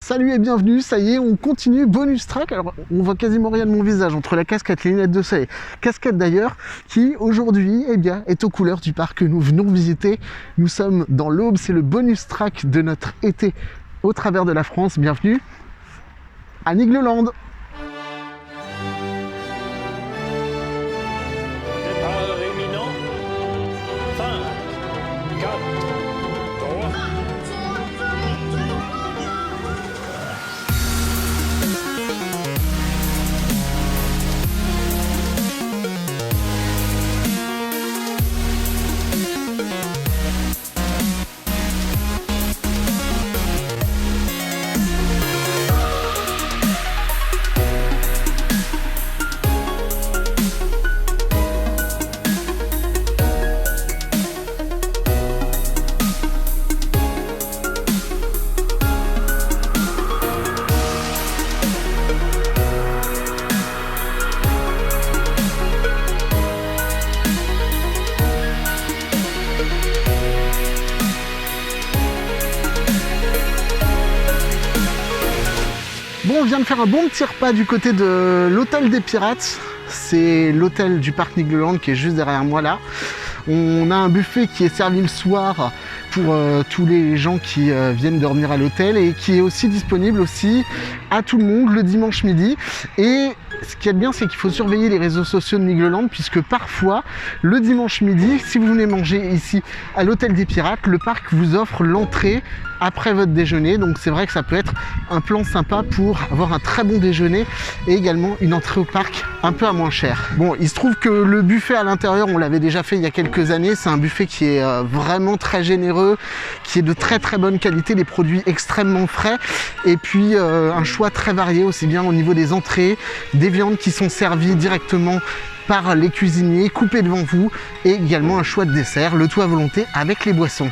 Salut et bienvenue, ça y est, on continue, bonus track. Alors, on voit quasiment rien de mon visage entre la casquette, les lunettes de soleil. Casquette d'ailleurs, qui aujourd'hui, est aux couleurs du parc que nous venons visiter. Nous sommes dans l'Aube, c'est le bonus track de notre été au travers de la France. Bienvenue à Nigloland. Départ imminent. 5, 4, 3. Bon, on vient de faire un bon petit repas du côté de l'hôtel des Pirates. C'est l'hôtel du parc Nigloland qui est juste derrière moi là. On a un buffet qui est servi le soir pour tous les gens qui viennent dormir à l'hôtel et qui est aussi disponible aussi à tout le monde le dimanche midi. Et ce qui est bien, c'est qu'il faut surveiller les réseaux sociaux de Nigloland puisque parfois, le dimanche midi, si vous venez manger ici à l'hôtel des Pirates, le parc vous offre l'entrée après votre déjeuner. Donc c'est vrai que ça peut être un plan sympa pour avoir un très bon déjeuner et également une entrée au parc un peu à moins cher. Bon, il se trouve que le buffet à l'intérieur, on l'avait déjà fait il y a quelques années. C'est un buffet qui est vraiment très généreux, qui est de très très bonne qualité, des produits extrêmement frais et puis un choix très varié aussi bien au niveau des entrées, des viandes qui sont servies directement par les cuisiniers, coupées devant vous et également un choix de dessert, le tout à volonté avec les boissons.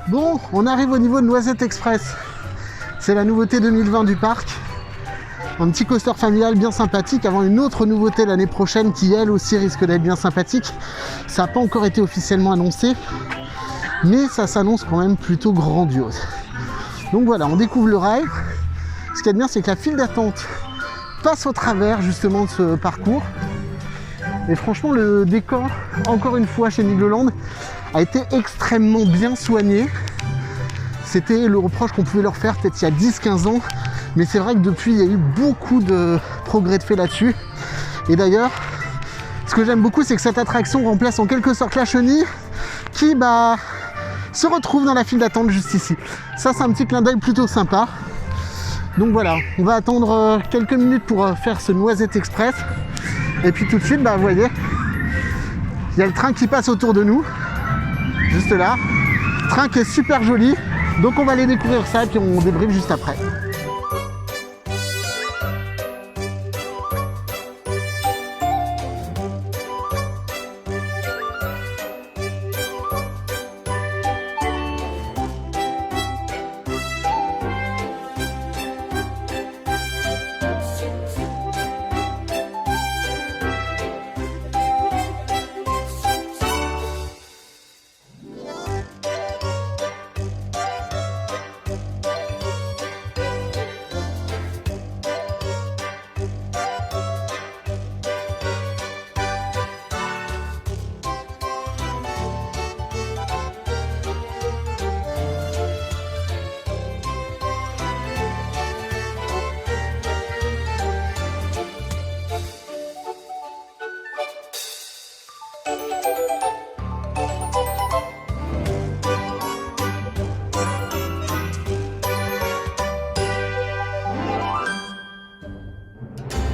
Bon, on arrive au niveau de Noisette Express. C'est la nouveauté 2020 du parc. Un petit coaster familial bien sympathique avant une autre nouveauté l'année prochaine qui elle aussi risque d'être bien sympathique. Ça n'a pas encore été officiellement annoncé, mais ça s'annonce quand même plutôt grandiose. Donc voilà, on découvre le rail. Ce qui est bien, c'est que la file d'attente passe au travers justement de ce parcours. Et franchement, le décor, encore une fois chez Nigloland, a été extrêmement bien soigné. C'était le reproche qu'on pouvait leur faire peut-être il y a 10-15 ans, mais c'est vrai que depuis, il y a eu beaucoup de progrès de fait là-dessus. Et d'ailleurs, ce que j'aime beaucoup, c'est que cette attraction remplace en quelque sorte la chenille qui se retrouve dans la file d'attente juste ici. Ça, c'est un petit clin d'œil plutôt sympa. Donc voilà, on va attendre quelques minutes pour faire ce Noisette Express. Et puis tout de suite, vous voyez, il y a le train qui passe autour de nous, juste là. Train qui est super joli. Donc on va aller découvrir ça et puis on débriefe juste après.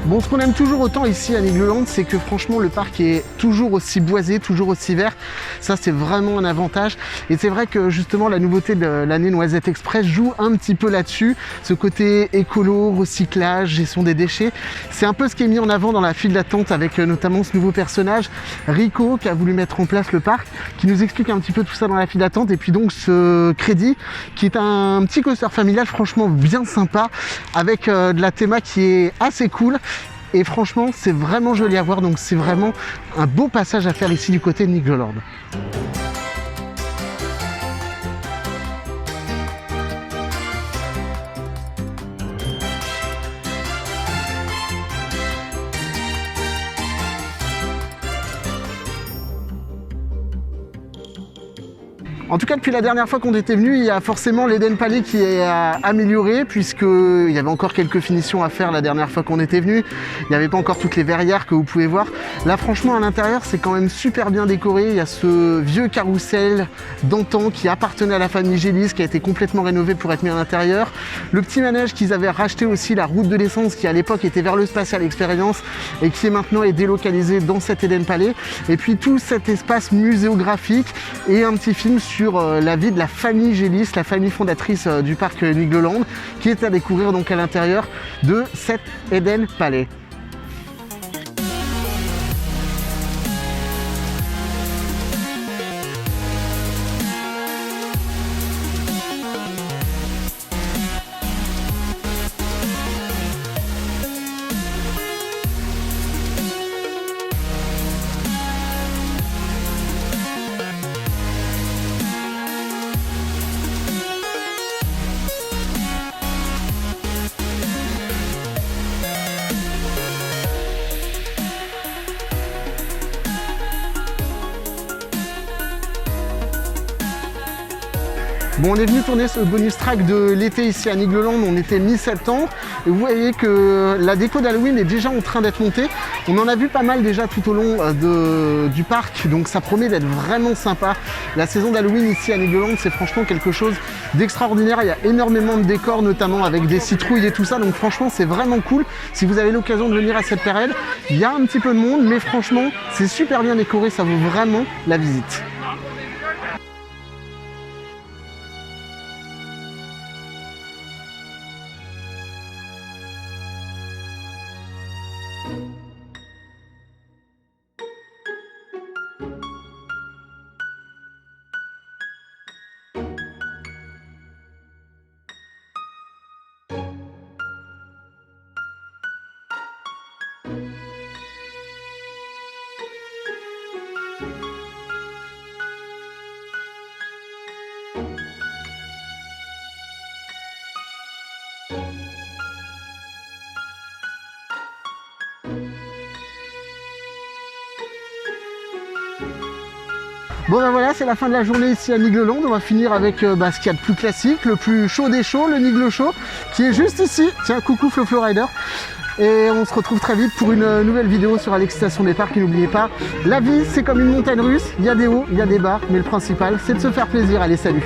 Bon, ce qu'on aime toujours autant ici à Nigloland, c'est que franchement le parc est toujours aussi boisé, toujours aussi vert. Ça, c'est vraiment un avantage. Et c'est vrai que justement la nouveauté de l'année Noisette Express joue un petit peu là-dessus. Ce côté écolo, recyclage, gestion des déchets. C'est un peu ce qui est mis en avant dans la file d'attente avec notamment ce nouveau personnage, Rico, qui a voulu mettre en place le parc, qui nous explique un petit peu tout ça dans la file d'attente. Et puis donc ce Crédit, qui est un petit coaster familial franchement bien sympa, avec de la théma qui est assez cool. Et franchement, c'est vraiment joli à voir, donc c'est vraiment un beau passage à faire ici du côté de Nigloland. En tout cas, depuis la dernière fois qu'on était venu, il y a forcément l'Eden Palais qui est amélioré, puisqu'il y avait encore quelques finitions à faire la dernière fois qu'on était venu. Il n'y avait pas encore toutes les verrières que vous pouvez voir. Là, franchement, à l'intérieur, c'est quand même super bien décoré. Il y a ce vieux carrousel d'antan qui appartenait à la famille Gélis, qui a été complètement rénové pour être mis à l'intérieur. Le petit manège qu'ils avaient racheté aussi, la route de l'essence, qui à l'époque était vers le Spatial Experience et qui maintenant est délocalisé dans cet Eden Palais. Et puis tout cet espace muséographique et un petit film sur la vie de la famille Gélis, la famille fondatrice du parc Nigloland, qui est à découvrir donc à l'intérieur de cet Eden Palais. Bon, on est venu tourner ce bonus track de l'été ici à Nigloland, on était mi-septembre et vous voyez que la déco d'Halloween est déjà en train d'être montée. On en a vu pas mal déjà tout au long du parc, donc ça promet d'être vraiment sympa. La saison d'Halloween ici à Nigloland, c'est franchement quelque chose d'extraordinaire. Il y a énormément de décors, notamment avec des citrouilles et tout ça, donc franchement c'est vraiment cool. Si vous avez l'occasion de venir à cette période, il y a un petit peu de monde, mais franchement c'est super bien décoré, ça vaut vraiment la visite. Bon ben voilà, c'est la fin de la journée ici à Nigloland. On va finir avec ce qu'il y a de plus classique, le plus chaud des chauds, le Niglo Show, qui est juste ici. Tiens, coucou Flo Rider. Et on se retrouve très vite pour une nouvelle vidéo sur l'excitation des parcs. Et n'oubliez pas, la vie c'est comme une montagne russe, il y a des hauts, il y a des bas, mais le principal c'est de se faire plaisir. Allez, salut!